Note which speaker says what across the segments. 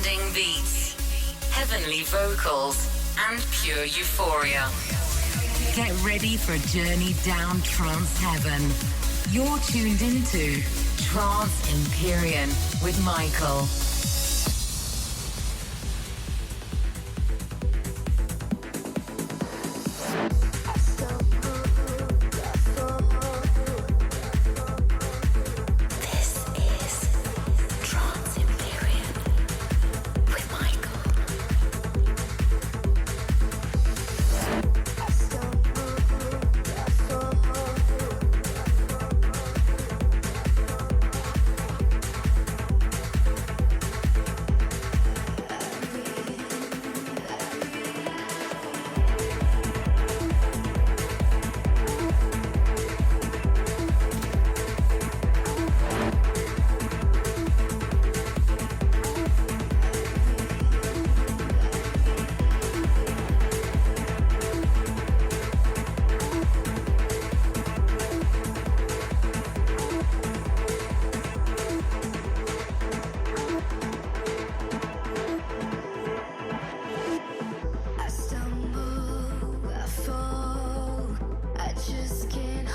Speaker 1: Demanding beats, heavenly vocals, and pure euphoria. Get ready for a journey down trance heaven. You're tuned into Trance Empyrean with Michael.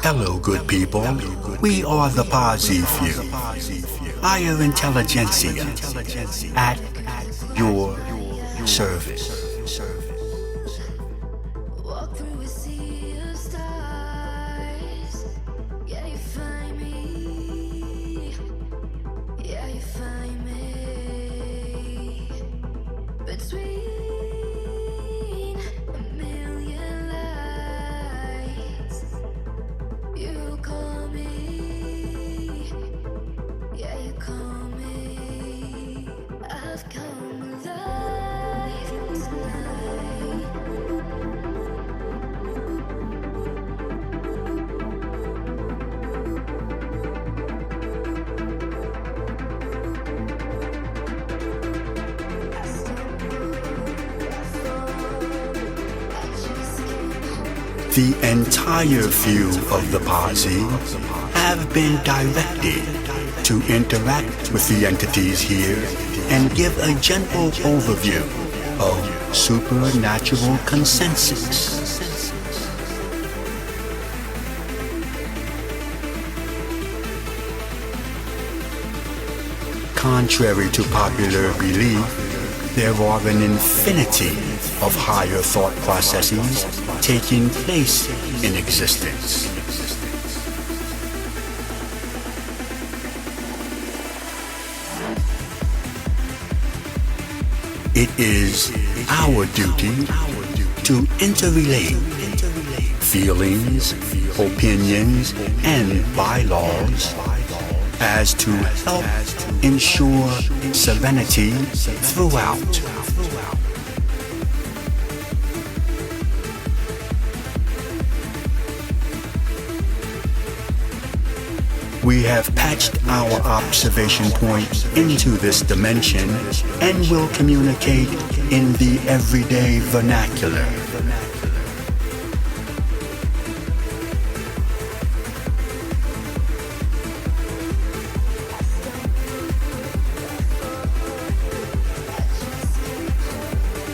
Speaker 2: Hello, good people. We are the Posse Few. Higher Intelligentsia at your service. The entire few of the posse have been directed to interact with the entities here and give a gentle overview of supernatural consensus. Contrary to popular belief, there are an infinity of higher thought processes taking place in existence. It is our duty to interrelate feelings, opinions, and bylaws as to help ensure serenity throughout. We have patched our observation point into this dimension and will communicate in the everyday vernacular.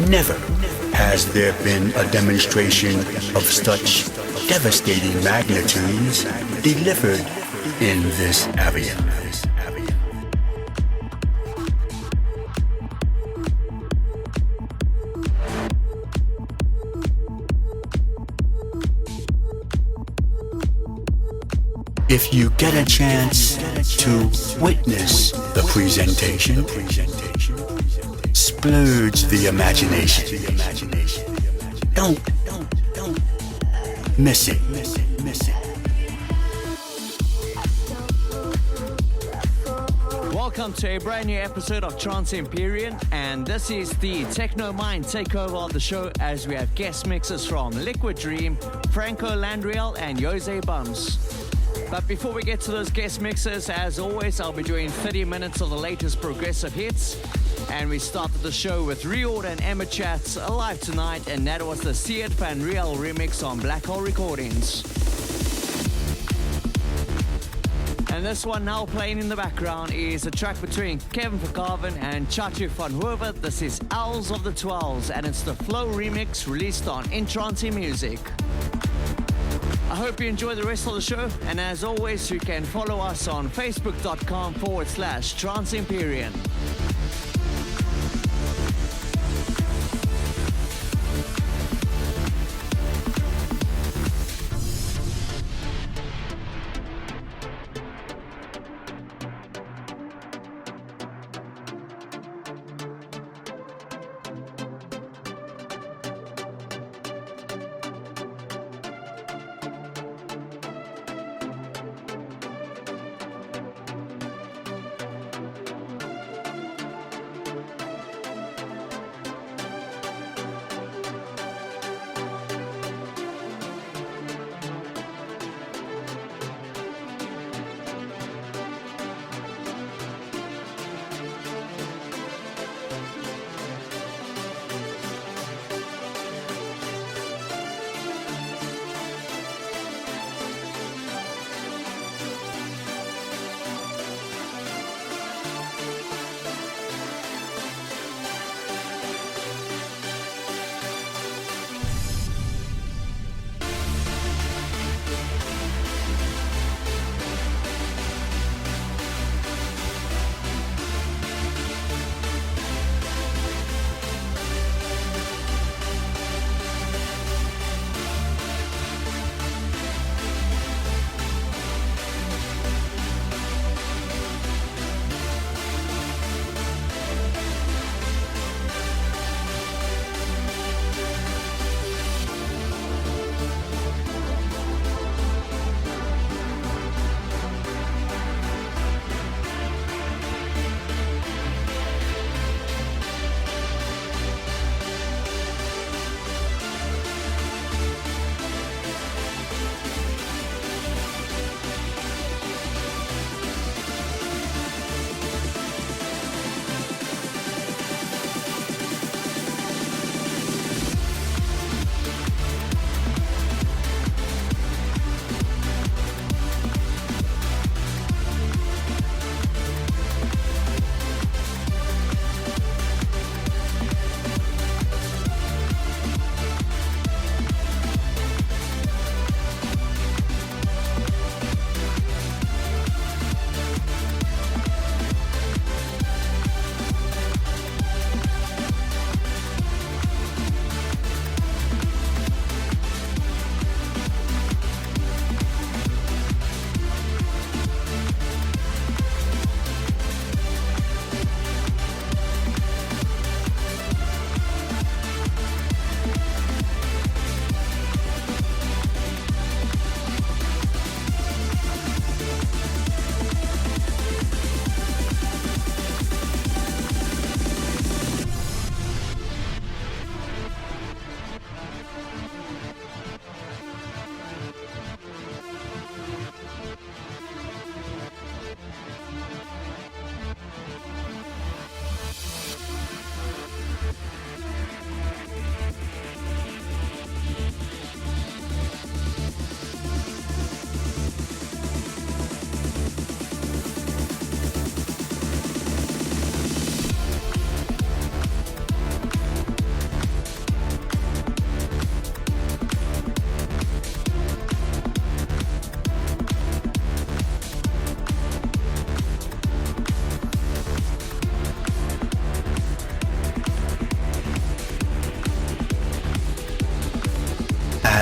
Speaker 2: Never has there been a demonstration of such devastating magnitudes delivered in this area. If you get a chance to witness the presentation, splurge the imagination. Don't miss it.
Speaker 3: Welcome to a brand new episode of Trance Empyrean, and this is the Techno Mind takeover of the show as we have guest mixes from Liquid Dream, Franco Landriel, and Jose Bums. But before we get to those guest mixes, as always, I'll be doing 30 minutes of the latest progressive hits. And we started the show with Reord and Emma Chats Alive Tonight, and that was the Siad Van Riel remix on Black Hole Recordings. And And this one now playing in the background is a track between Kevin Verkaven and Chachi van Hoover. This is Owls of the Twelves, and it's the Flow remix released on Intelligentsia Music. I hope you enjoy the rest of the show, and as always, you can follow us on facebook.com/Trance Empyrean.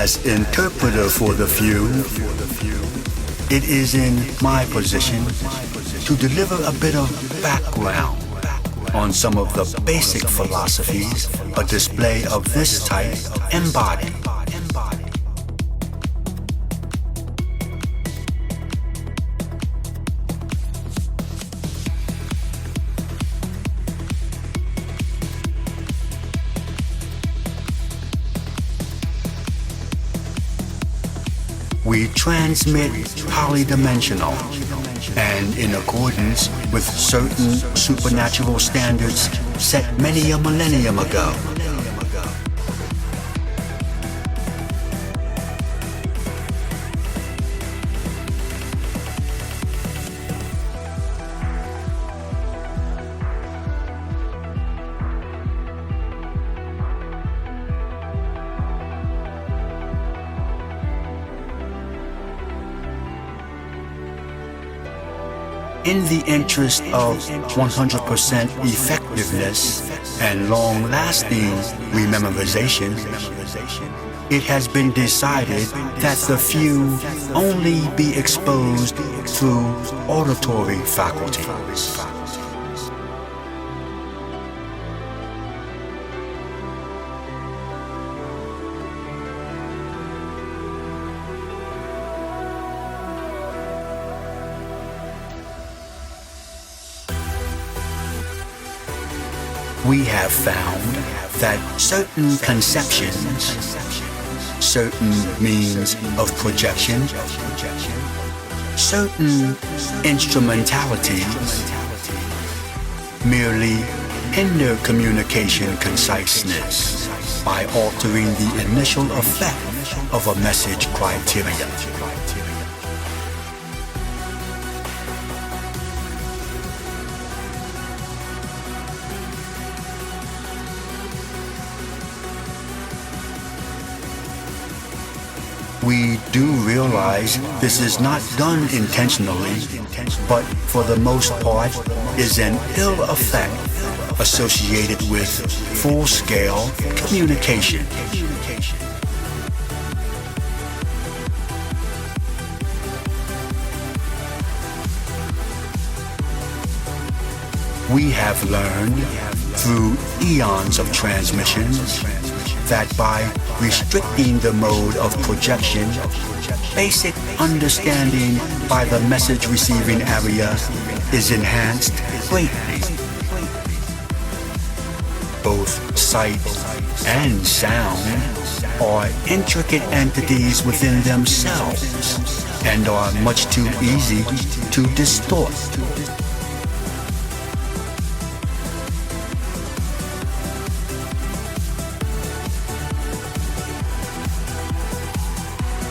Speaker 2: As interpreter for the few, it is in my position to deliver a bit of background on some of the basic philosophies a display of this type embodies. We transmit polydimensional and in accordance with certain supernatural standards set many a millennium ago. in the interest of 100% effectiveness and long-lasting rememorization, it has been decided that the few only be exposed through auditory faculties. We have found that certain conceptions, certain means of projection, certain instrumentalities merely hinder communication conciseness by altering the initial effect of a message criteria. We do realize this is not done intentionally, but for the most part is an ill effect associated with full-scale communication. We have learned through eons of transmissions that by restricting the mode of projection, basic understanding by the message receiving area is enhanced greatly. Both sight and sound are intricate entities within themselves and are much too easy to distort.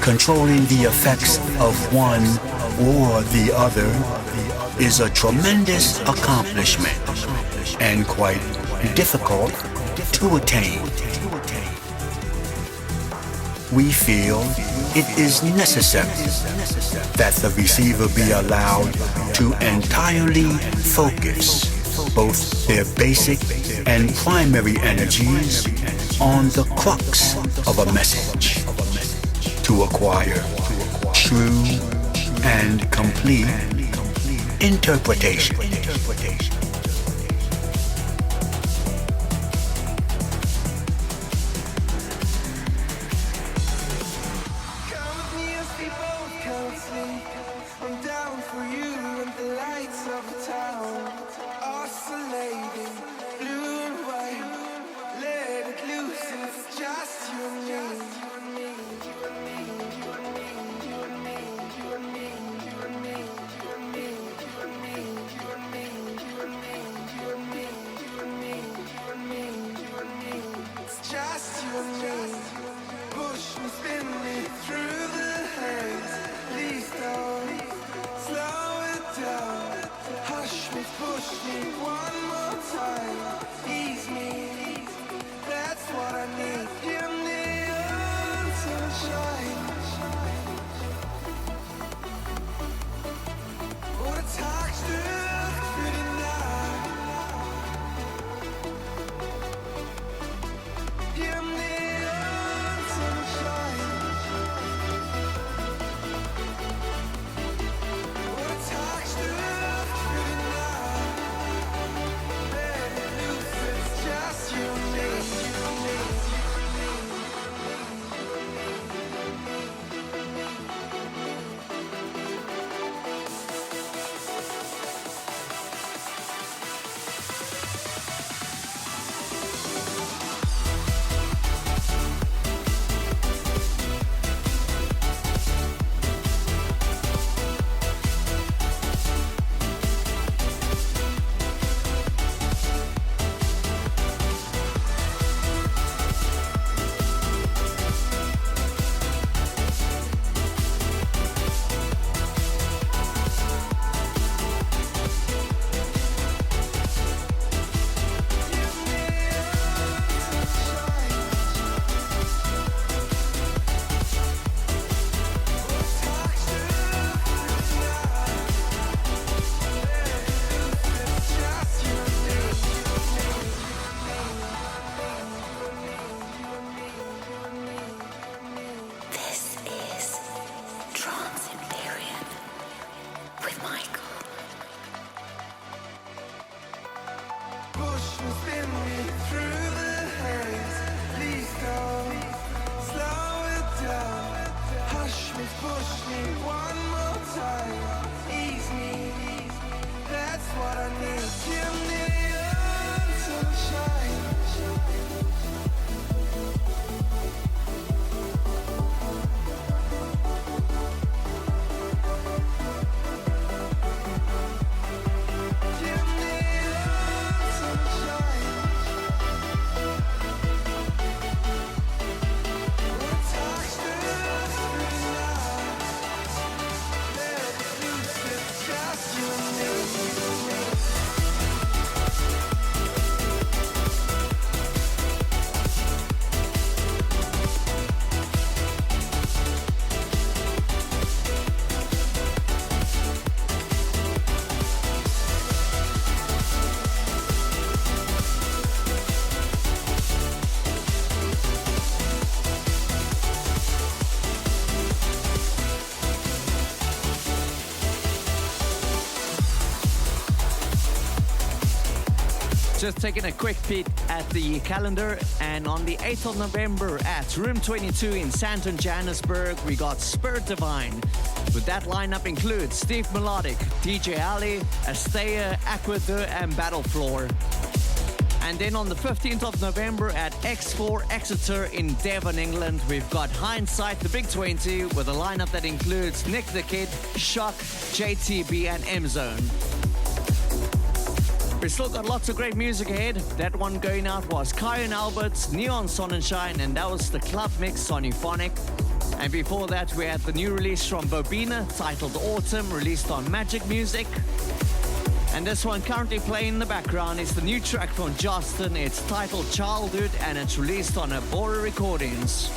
Speaker 2: Controlling the effects of one or the other is a tremendous accomplishment and quite difficult to attain. We feel it is necessary that the receiver be allowed to entirely focus both their basic and primary energies on the crux of a message, to acquire true and complete interpretation.
Speaker 3: Just taking a quick peek at the calendar, and on the 8th of November at Room 22 in Santon, Johannesburg, we got Spirit Divine. With that lineup includes Steve Melodic, DJ Ali, Astea, Aqua2 and Battle Floor. And then on the 15th of November at X4 Exeter in Devon, England, we've got Hindsight, the Big 20, with a lineup that includes Nick the Kid, Shock, JTB and M-Zone. We've still got lots of great music ahead. That one going out was Kyan Albert's Neon Sonnenschein, and that was the club mix on Euphonic. And before that, we had the new release from Bobina titled Autumn, released on Magic Music. And this one currently playing in the background is the new track from Justin. It's titled Childhood, and it's released on Abora Recordings.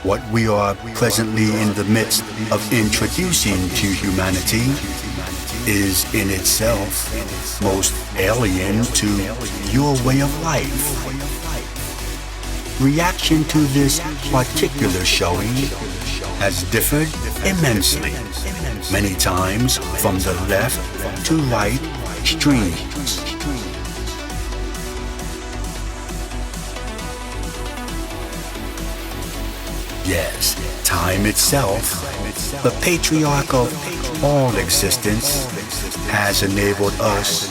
Speaker 2: What we are presently in the midst of introducing to humanity is in itself most alien to your way of life. Reaction to this particular showing has differed immensely, many times from the left to right extremes. Yes, time itself, the patriarch of all existence, has enabled us,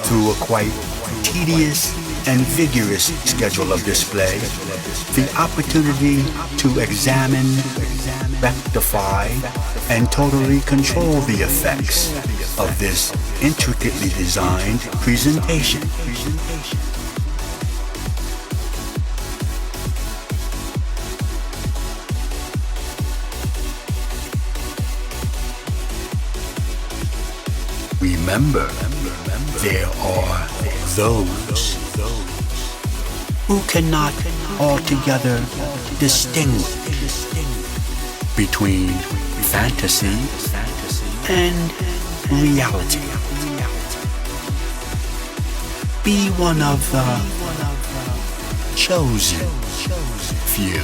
Speaker 2: through a quite tedious and vigorous schedule of display, the opportunity to examine, rectify, and totally control the effects of this intricately designed presentation. Remember, there are those who cannot altogether distinguish between fantasy and reality. Be one of the chosen few.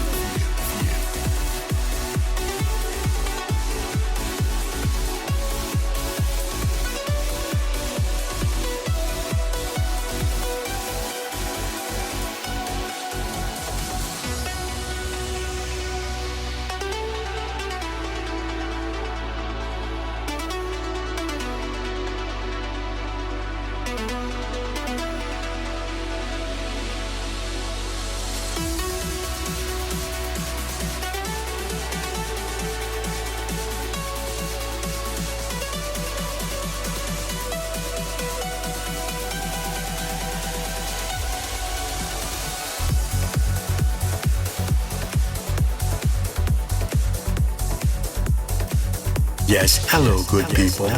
Speaker 2: Yes, hello, good people.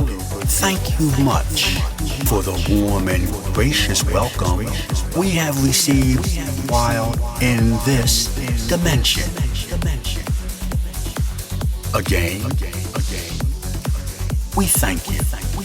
Speaker 2: Thank you much for the warm and gracious welcome we have received while in this dimension. Again, we thank you.